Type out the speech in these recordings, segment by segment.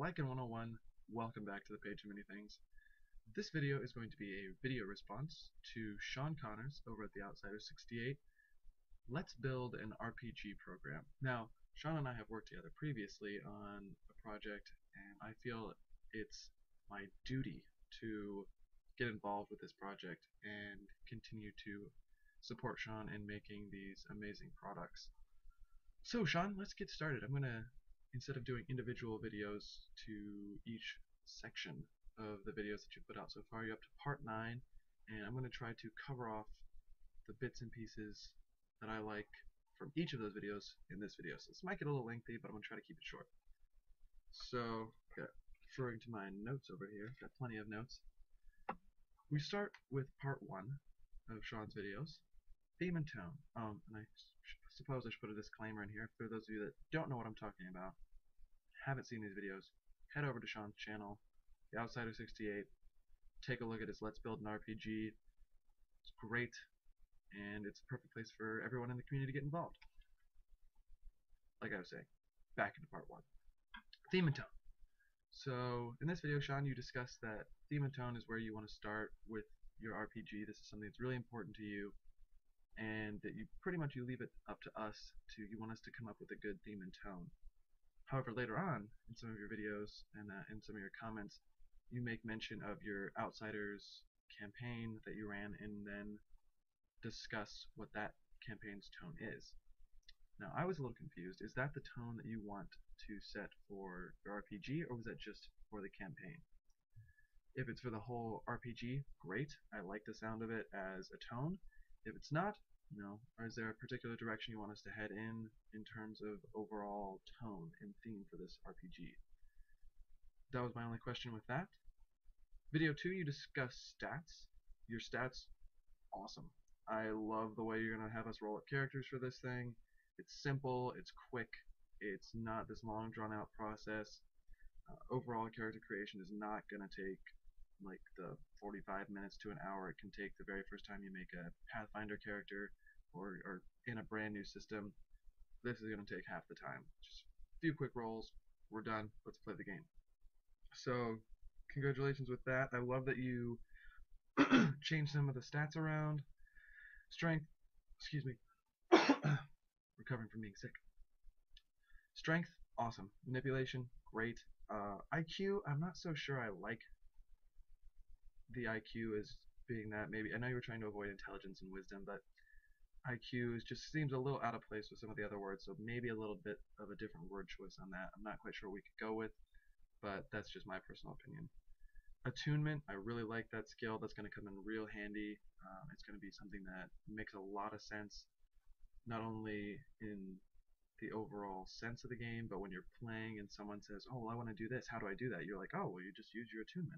Lycan 101, welcome back to the Page Too Many Things. This video is going to be a video response to Sean Connors over at the Outsider68. Let's build an RPG program. Now, Sean and I have worked together previously on a project, and I feel it's my duty to get involved with this project and continue to support Sean in making these amazing products. So Sean, let's get started. I'm gonna, instead of doing individual videos to each section of the videos that you put out so far, you're up to part 9, and I'm gonna try to cover off the bits and pieces that I like from each of those videos in this video. So this might get a little lengthy, but I'm gonna try to keep it short. So, referring to my notes over here, got plenty of notes. We start with part 1 of Sean's videos. Theme and tone. And I suppose I should put a disclaimer in here. For those of you that don't know what I'm talking about, haven't seen these videos, head over to Sean's channel, The Outsider68. Take a look at his Let's Build an RPG. It's great, and it's a perfect place for everyone in the community to get involved. Like I was saying, back into part 1. Theme and tone. So in this video, Sean, you discussed that theme and tone is where you want to start with your RPG. This is something that's really important to you, and that you pretty much leave it up to us you want us to come up with a good theme and tone. However, later on in some of your videos and in some of your comments, you make mention of your Outsiders campaign that you ran, and then discuss what that campaign's tone is. Now, I was a little confused. Is that the tone that you want to set for your RPG, or was that just for the campaign? If it's for the whole RPG, great. I like the sound of it as a tone. If it's not, no. Or is there a particular direction you want us to head in terms of overall tone and theme for this RPG? That was my only question with that. Video 2, you discuss stats. Your stats, awesome. I love the way you're going to have us roll up characters for this thing. It's simple, it's quick, it's not this long drawn out process. Overall character creation is not going to take like the 45 minutes to an hour it can take the very first time you make a Pathfinder character or in a brand new system. This is going to take half the time. Just a few quick rolls, we're done, let's play the game. So congratulations with that. I love that you changed some of the stats around. Strength, excuse me, recovering from being sick. Strength, awesome. Manipulation, great. IQ, I'm not so sure I like the IQ as being that. Maybe I know you were trying to avoid intelligence and wisdom, but IQ just seems a little out of place with some of the other words, so maybe a little bit of a different word choice on that. I'm not quite sure we could go with, but that's just my personal opinion. Attunement, I really like that skill. That's going to come in real handy. It's going to be something that makes a lot of sense, not only in the overall sense of the game, but when you're playing and someone says, oh, well, I want to do this, how do I do that? You're like, oh, well, you just use your attunement.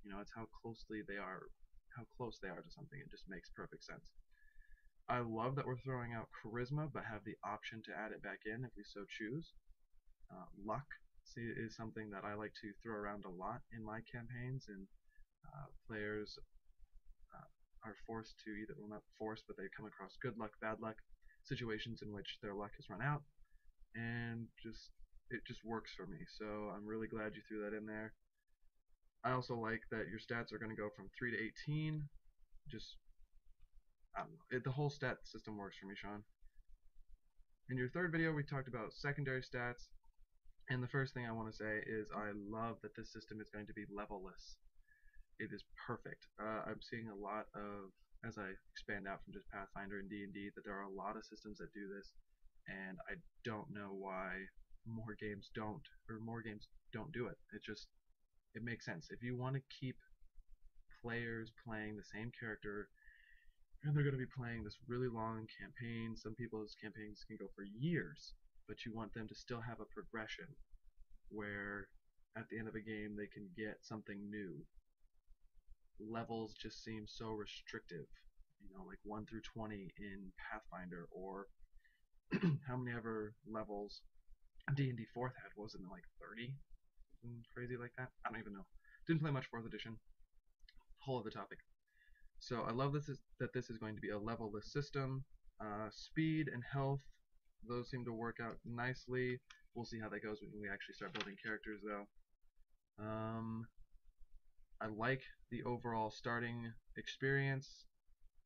You know, it's how close they are to something. It just makes perfect sense. I love that we're throwing out charisma, but have the option to add it back in if we so choose. Luck is something that I like to throw around a lot in my campaigns, and players are forced to either, well, not forced, but they come across good luck, bad luck situations in which their luck has run out, and it just works for me. So I'm really glad you threw that in there. I also like that your stats are going to go from 3 to 18. Just, I don't know, the whole stat system works for me, Sean. In your third video, we talked about secondary stats, and the first thing I want to say is I love that this system is going to be levelless. It is perfect. I'm seeing a lot of, as I expand out from just Pathfinder and D&D, that there are a lot of systems that do this, and I don't know why more games don't do it. It makes sense. If you want to keep players playing the same character, and they're going to be playing this really long campaign, some people's campaigns can go for years, but you want them to still have a progression where at the end of a game they can get something new. Levels just seem so restrictive, you know, like 1 through 20 in Pathfinder, or how many ever levels D&D 4th had, wasn't it like 30? Something crazy like that? I don't even know. Didn't play much 4th edition. Whole other topic. So I love that this is going to be a levelless system. Speed and health, those seem to work out nicely. We'll see how that goes when we actually start building characters, though. I like the overall starting experience.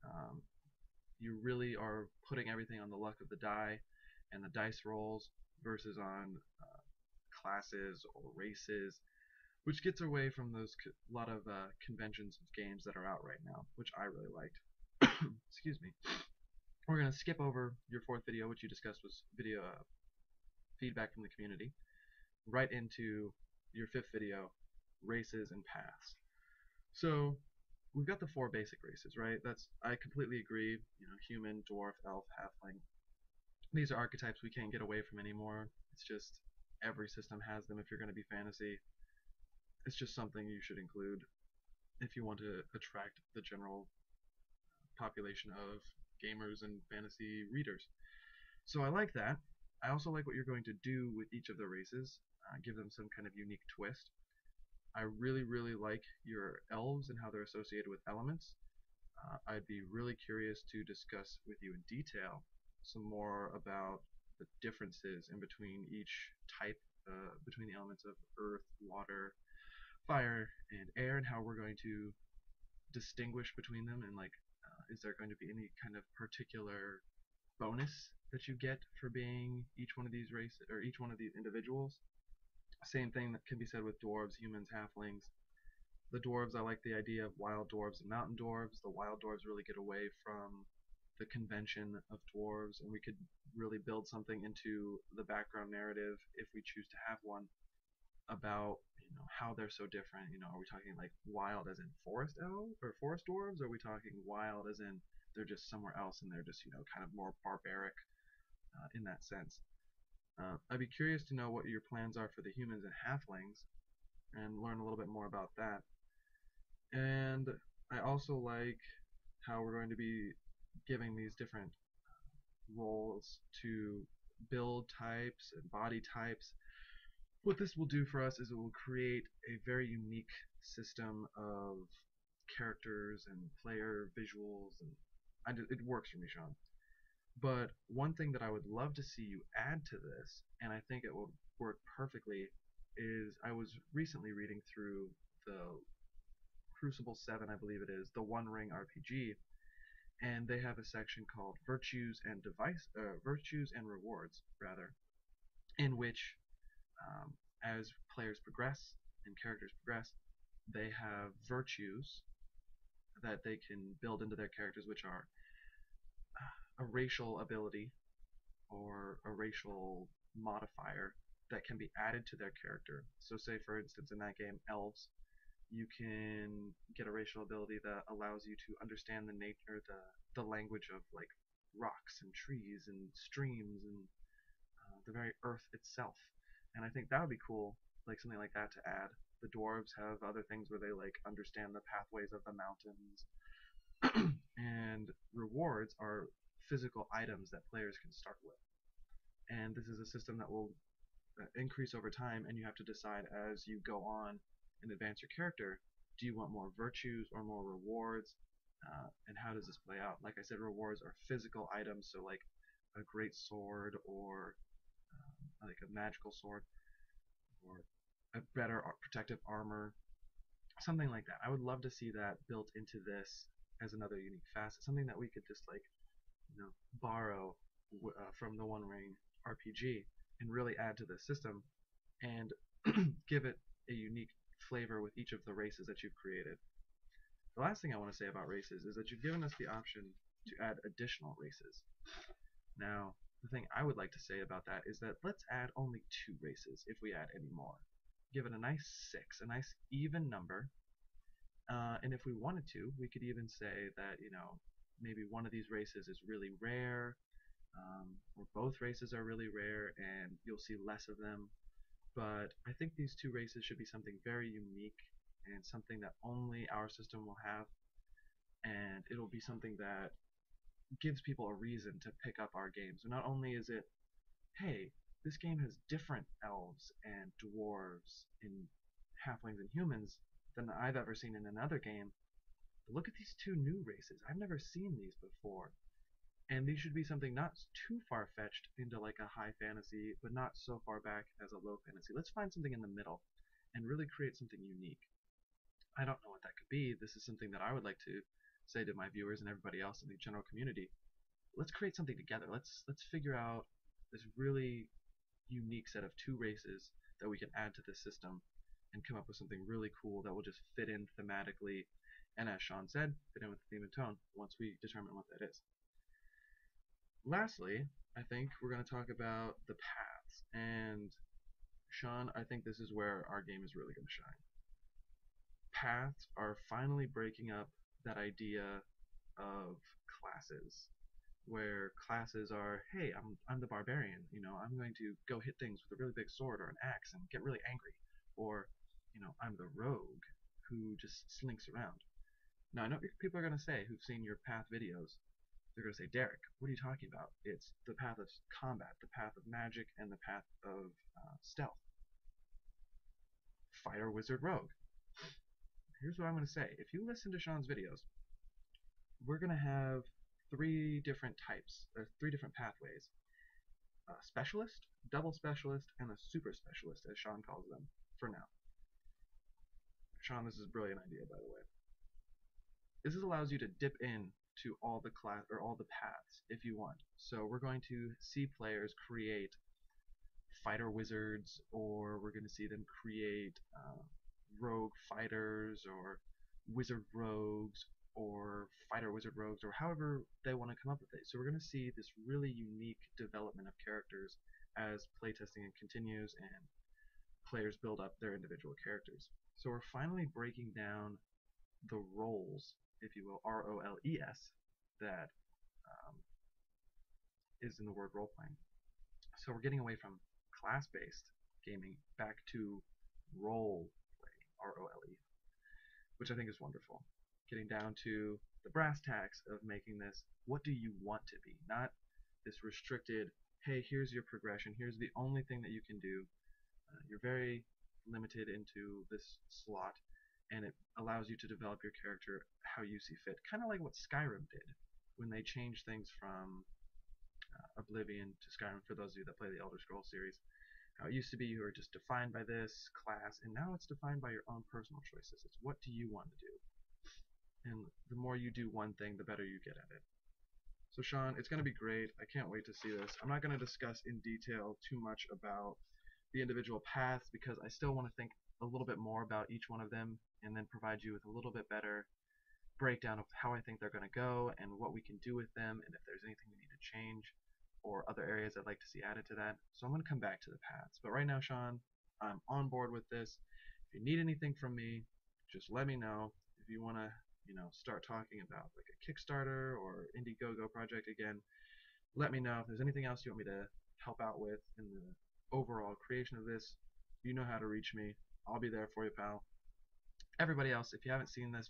Um, you really are putting everything on the luck of the die and the dice rolls versus on classes or races, which gets away from those lot of conventions of games that are out right now, which I really liked. Excuse me. We're going to skip over your fourth video, which you discussed was video feedback from the community, right into your fifth video, races and paths. So we've got the four basic races, right? I completely agree. You know, human, dwarf, elf, halfling. These are archetypes we can't get away from anymore. It's just every system has them. If you're going to be fantasy, it's just something you should include if you want to attract the general population of gamers and fantasy readers. So I like that. I also like what you're going to do with each of the races, give them some kind of unique twist. I really, really like your elves and how they're associated with elements. I'd be really curious to discuss with you in detail some more about the differences in between each type, between the elements of earth, water, fire, and air, and how we're going to distinguish between them, and like, is there going to be any kind of particular bonus that you get for being each one of these races or each one of these individuals? Same thing that can be said with dwarves, humans, halflings. The dwarves, I like the idea of wild dwarves and mountain dwarves. The wild dwarves really get away from the convention of dwarves, and we could really build something into the background narrative, if we choose to have one, about how they're so different. Are we talking like wild as in forest elves or forest dwarves? Or are we talking wild as in they're just somewhere else and they're just kind of more barbaric in that sense? I'd be curious to know what your plans are for the humans and halflings, and learn a little bit more about that. And I also like how we're going to be giving these different roles to build types and body types. What this will do for us is it will create a very unique system of characters and player visuals, and it works for me, Sean. But one thing that I would love to see you add to this, and I think it will work perfectly, is I was recently reading through the Crucible 7, I believe it is, the One Ring RPG, and they have a section called Virtues and Rewards, rather, in which, as players progress and characters progress, they have virtues that they can build into their characters, which are a racial ability or a racial modifier that can be added to their character. So say for instance in that game, elves, you can get a racial ability that allows you to understand the nature, the language of like rocks and trees and streams and the very earth itself. And I think that would be cool, like something like that to add. The dwarves have other things where they like understand the pathways of the mountains. And rewards are physical items that players can start with. And this is a system that will increase over time, and you have to decide as you go on and advance your character, do you want more virtues or more rewards, and how does this play out? Like I said, rewards are physical items, so like a great sword or like a magical sword or a better protective armor, something like that. I would love to see that built into this as another unique facet, something that we could just like borrow from the One Ring RPG and really add to the system and give it a unique flavor with each of the races that you've created. The last thing I want to say about races is that you've given us the option to add additional races. Now, the thing I would like to say about that is that let's add only 2 races if we add any more. Give it a nice 6, a nice even number. And if we wanted to, we could even say that, maybe one of these races is really rare, or both races are really rare and you'll see less of them. But I think these 2 races should be something very unique and something that only our system will have, and it'll be something that gives people a reason to pick up our game. So not only is it, hey, this game has different elves and dwarves and halflings and humans than I've ever seen in another game, but look at these 2 new races. I've never seen these before. And these should be something not too far-fetched into like a high fantasy, but not so far back as a low fantasy. Let's find something in the middle. and really create something unique. I don't know what that could be. This is something that I would like to say to my viewers and everybody else in the general community. Let's create something together. Let's figure out this really unique set of two races that we can add to this system and come up with something really cool that will just fit in thematically and, as Sean said, fit in with the theme and tone once we determine what that is. Lastly, I think we're going to talk about the paths, and Sean, I think this is where our game is really going to shine. Paths are finally breaking up that idea of classes, where classes are, hey, I'm the barbarian, I'm going to go hit things with a really big sword or an axe and get really angry, or I'm the rogue who just slinks around. Now I know what people are going to say who've seen your path videos. They're going to say, Derek, what are you talking about? It's the path of combat, the path of magic, and the path of stealth. Fighter, wizard, rogue. Here's what I'm going to say. If you listen to Sean's videos, we're going to have three different types, or three different pathways. A specialist, double specialist, and a super specialist, as Sean calls them, for now. Sean, this is a brilliant idea, by the way. This allows you to dip in to all the class or all the paths if you want. So we're going to see players create fighter wizards, or we're going to see them create rogue fighters, or wizard rogues, or fighter wizard rogues, or however they want to come up with it. So we're going to see this really unique development of characters as playtesting continues and players build up their individual characters. So we're finally breaking down the roles, if you will, R-O-L-E-S, that is in the word role-playing. So we're getting away from class-based gaming back to role-playing, R-O-L-E, which I think is wonderful. Getting down to the brass tacks of making this, what do you want to be? Not this restricted, hey, here's your progression, here's the only thing that you can do. You're very limited into this slot, and it allows you to develop your character how you see fit. Kind of like what Skyrim did when they changed things from Oblivion to Skyrim, for those of you that play the Elder Scrolls series. How it used to be you were just defined by this class, and now it's defined by your own personal choices. It's what do you want to do? And the more you do one thing, the better you get at it. So Sean, it's going to be great. I can't wait to see this. I'm not going to discuss in detail too much about the individual paths because I still want to think a little bit more about each one of them and then provide you with a little bit better breakdown of how I think they're going to go and what we can do with them and if there's anything we need to change or other areas I'd like to see added to that. So I'm going to come back to the paths. But right now, Sean, I'm on board with this. If you need anything from me, just let me know. If you want to start talking about like a Kickstarter or Indiegogo project again, let me know. If there's anything else you want me to help out with in the overall creation of this, you know how to reach me. I'll be there for you, pal. Everybody else, if you haven't seen these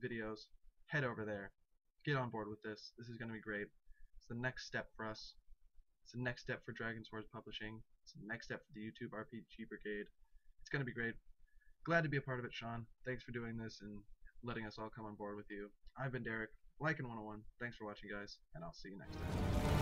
videos, head over there. Get on board with this. This is going to be great. It's the next step for us. It's the next step for Dragon Swords Publishing. It's the next step for the YouTube RPG Brigade. It's going to be great. Glad to be a part of it, Sean. Thanks for doing this and letting us all come on board with you. I've been Derek, Lycan 101. Thanks for watching, guys, and I'll see you next time.